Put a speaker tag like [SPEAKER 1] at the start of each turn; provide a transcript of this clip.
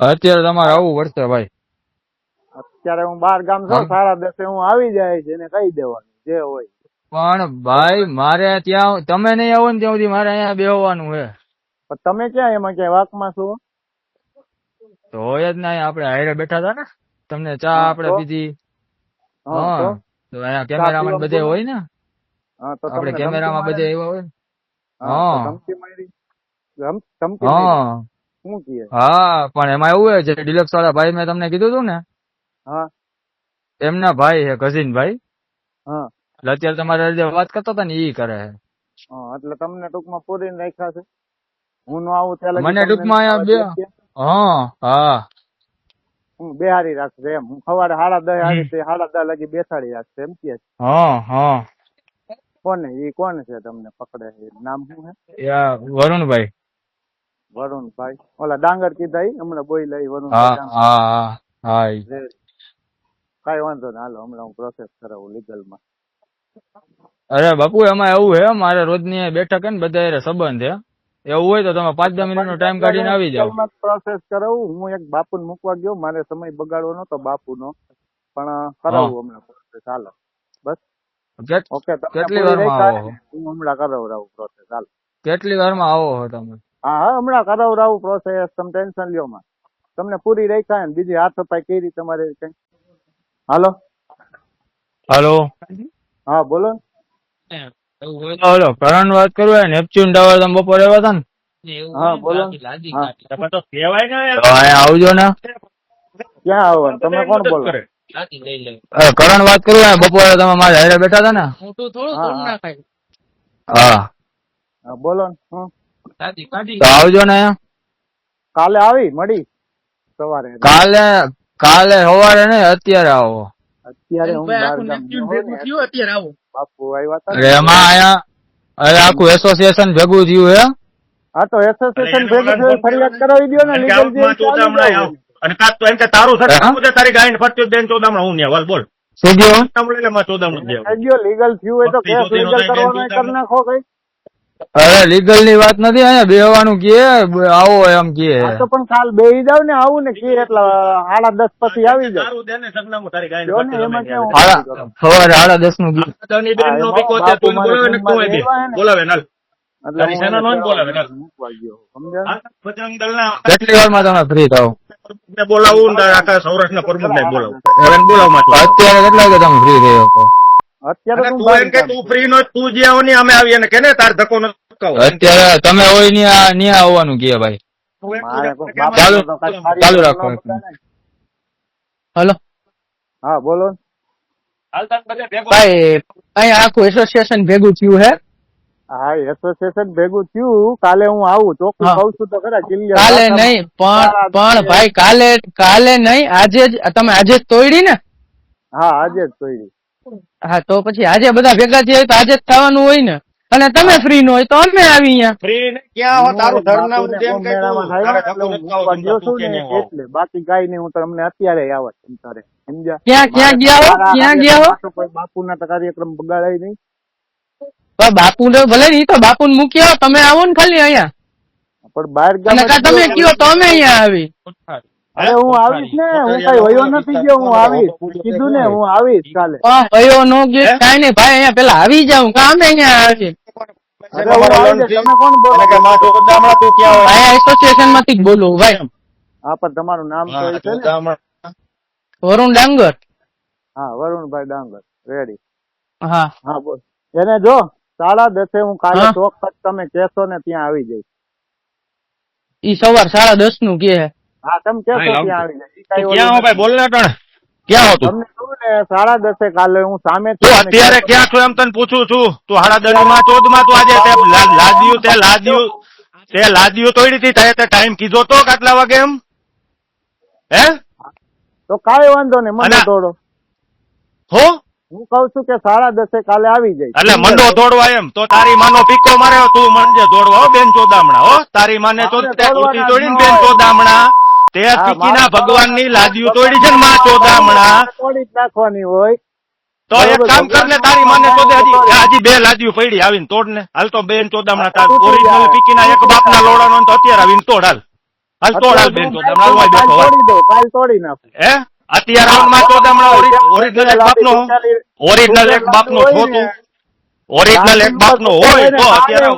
[SPEAKER 1] અત્યારે તમારે આવવું પડશે ભાઈ.
[SPEAKER 2] અત્યારે હું 12 ગામ છું, 10:30 હું આવી જાય છે એને કહી દેવાનું જે હોય.
[SPEAKER 1] પણ ભાઈ મારે ત્યાં તમે નહીં આવો ને ત્યાં સુધી મારે અહીંયા બેહવાનું છે.
[SPEAKER 2] પણ તમે ક્યાં એમાં ક્યાંય વાકમાં છો?
[SPEAKER 1] તો હોય જ ને, આપણે હારે બેઠા હતા ને, તમને ચા આપણે પીધી. હા તો અહીંયા કેમેરામાં બધે હોય ને, આપણે કેમેરામાં બધે એવા હોય. હા હા પણ એમાં એવું છે, ડિલક્સ વાળા ભાઈ મેં તમને કીધું હતું ને, એમના ભાઈ છે કઝિન ભાઈ. એટલે અત્યારે તમારે જે વાત કરતા હતા ને ઈ કરે છે.
[SPEAKER 2] એટલે તમને ટૂંકમાં પૂરીને રાખ્યા છે. હું નો આવું ત્યારે
[SPEAKER 1] મને ટૂંકમાં અહીંયા બે હા
[SPEAKER 2] હું બેહારી રાખશે એમ. હું સવારે 10:30 આવી તે 10:30 લગી બેસાડી રાખશે એમ કે. કોને ઈ કોણ છે તમને પકડે છે? નામ શું છે?
[SPEAKER 1] વરુણભાઈ.
[SPEAKER 2] વરુણભાઈ ઓલા ડાંગર કીધા ઈ હમણાં બોલ્યા ઈ વરુણ. કઈ વાંધો નહીં, હાલો હમણાં હું પ્રોસેસ કરાવું લીગલમાં.
[SPEAKER 1] અરે બાપુ એમાં એવું છે, મારે રોજની બેઠક ને બધા સંબંધ છે. એવું હોય તો તમે 5-10 મિનિટનો ટાઈમ કાઢીને આવી જાવ.
[SPEAKER 2] પ્રોસેસ કરાવું. હું એક બાપુને મૂકવા ગયો, મારે સમય બગાડવો નતો બાપુનો, પણ કરાવું હમણાં પ્રોસેસ. હાલો બસ ઓકે.
[SPEAKER 1] કેટલી વારમાં આવો?
[SPEAKER 2] હું હમણાં કરાવરાવું પ્રોસેસ. હાલો
[SPEAKER 1] કેટલી વારમાં આવો છો તમે?
[SPEAKER 2] હા હમણાં કરાવરાવું પ્રોસેસ. તમે ટેન્શન લ્યો માં. તમને પૂરી રાખ્યા ને બીજી હાથ અપાય કરી તમારે કઈ. હાલો
[SPEAKER 1] હાલો
[SPEAKER 2] હા બોલો.
[SPEAKER 1] હાલો કરણ વાત કરું. નેપચ્યુન ટાવર તમે બપોરે આવ્યા હતા ને?
[SPEAKER 2] હા બોલો.
[SPEAKER 1] આવજો ને.
[SPEAKER 2] ક્યાં આવવાનું? તમે કોણ બોલો?
[SPEAKER 1] કરણ વાત કરું. બપોરે તમે મારે હારે બેઠા હતા ને? હા
[SPEAKER 2] બોલો.
[SPEAKER 1] આવજો ને.
[SPEAKER 2] કાલે આવી મળી સવારે.
[SPEAKER 1] કાલે સવારે ને અત્યારે આવો.
[SPEAKER 2] અત્યારે હું અત્યારે આવું. બાપુ આવ્યા હતા.
[SPEAKER 1] એમાં અહીંયા આખું એસોસિએશન ભેગું થયું હે.
[SPEAKER 2] હા તો એસોસિએશન ભેગું થયું, ફરિયાદ કરાવી દો ને લીગલ
[SPEAKER 3] અને કાત તો એમ કે તારું સર તારી ગાયને ફરતી બેન 14 હું ને બોલ
[SPEAKER 1] શું ગયો
[SPEAKER 2] લીગલ થયું હોય તો કેસ લીગલ કરવાનો કરી નાખો કઈ.
[SPEAKER 1] અરે લીગલ ની વાત નથી, અહીંયા બેહવાનું કે આવો એમ કે.
[SPEAKER 2] તો પણ કાલ બેહી જાવ ને, આવું ને કે એટલે 10:30 પછી આવી જાવ.
[SPEAKER 1] સવારે 10:30 નું કેટલી વારમાં તમે ફ્રી થાવ?
[SPEAKER 3] બોલાવું આખા સૌરાષ્ટ્રના પ્રમુખ ને બોલાવું.
[SPEAKER 1] અત્યારે કેટલા કે તમે ફ્રી થયો છો?
[SPEAKER 2] અત્યારે
[SPEAKER 3] તું ફ્રી નો તું જે આવો ને અમે આવીએ ને કે ને તાર ધક્કો ન.
[SPEAKER 1] અત્યારે તમે હોય ને આવવાનું કે ભાઈ. ચાલુ રાખો. હલો
[SPEAKER 2] હા બોલો.
[SPEAKER 1] ભાઈ અહીંયા આખું એસોસિએશન ભેગું થયું હે.
[SPEAKER 2] હા એસોસિએશન ભેગું થયું. કાલે હું આવું ચોખ્ખું કહું છું તો ખરા.
[SPEAKER 1] કાલે નહીં પણ ભાઈ કાલે નહીં, આજે જ. તમે આજે જ તોડી ને?
[SPEAKER 2] હા આજે જ તોડી.
[SPEAKER 1] હા તો પછી આજે બધા ભેગા થયા હોય તો આજે જ થવાનું હોય ને. અને તમે ફ્રી નો હોય તો અમે આવી અહીંયા.
[SPEAKER 3] ફ્રી ને ક્યાં હો તારું ધરનામું જેમ કે
[SPEAKER 2] એટલે બાકી કાઈ નહીં. હું તમને અત્યારે આવત તારે સમજ્યા.
[SPEAKER 1] ક્યાં ગયા હો?
[SPEAKER 2] કોઈ બાપુના તો કાર્યક્રમ બગાડાય નહીં.
[SPEAKER 1] બાપુ ને ભલે નહીં તો બાપુ ને મૂકી આવો. તમે આવો ને ખાલી અહીંયા.
[SPEAKER 2] પણ બહાર
[SPEAKER 1] તમે કયો તો અમે અહીંયા આવી.
[SPEAKER 2] અરે હું આવીશ ને. હું કઈ વયો નથી ગયો. હું આવીશ કીધું ને. હું આવીશ કાલે.
[SPEAKER 1] વયો નો ગયો કાઈ નહીં ભાઈ. અહીંયા પેલા આવી જાઉં કામ અહીંયા આવી.
[SPEAKER 2] તમે કોણ બોલો?
[SPEAKER 1] અહીંયા એસોસિએશન માંથી જ બોલું ભાઈ.
[SPEAKER 2] હા પણ તમારું નામ તો છે ને?
[SPEAKER 1] વરુણ ડાંગર.
[SPEAKER 2] હા વરુણભાઈ ડાંગર રેડી.
[SPEAKER 1] હા
[SPEAKER 2] હા બોલ. એને જો 10:30 હું કાલે ચોક્કસ તમે કેશો ને ત્યાં આવી જઈશ.
[SPEAKER 1] ઈ સવાર 10:30 નું કે.
[SPEAKER 2] હા તમે કેશો ત્યાં આવી જઈશ.
[SPEAKER 3] ક્યાં હો ભાઈ બોલ ને ટણ ક્યાં હો તું?
[SPEAKER 2] તમને કહું ને 10:30 કાલે હું સામે
[SPEAKER 3] તું અત્યારે ક્યાં છો એમ તને પૂછું છું. તું 10:30 માં 14 માં તું આજે લાદીયું તોડી હતી તે ટાઈમ કીધો તો કેટલા વાગે એમ? હે
[SPEAKER 2] તો કાઈ વાંધો નહીં. મને તોડો
[SPEAKER 3] હો.
[SPEAKER 2] હું કઉ છું કે 10:30 કાલે આવી જાય.
[SPEAKER 3] એટલે મંડો દોડવા એમ તો તારી માનો પીકો મારે તું મંડે દોડવા હો બેન ચોદામણા. હો તારી માને તોડી બેન ચોદામણા. તે પીકીના ભગવાન ની લાદીઓ તોડી છે ને માં ચોદામણા.
[SPEAKER 2] તોડી જ નાખવાની હોય.
[SPEAKER 3] તો એક કામ કર ને તારી માને તો હજી 2 લાદીઓ પડી આવીને તોડ ને. હાલ તો બેન ચોદામણા તાર ઓરિજિનલ પીકીના એક બાપના લોડાનો તો અત્યારે આવીને તોડ હાલ. હાલ તોડ હાલ બેન ચોદામણા હાલમાં બેઠો હોય.
[SPEAKER 2] તોડી દો, કાલ તોડી નાખો.
[SPEAKER 3] હે અત્યારે હાલમાં ચોદામણા ઓરિજિનલ એક બાપનો ઓરિજિનલ એક બાપનો છો તું. ઓરિજિનલ એક બાપનો હોય તો અત્યારે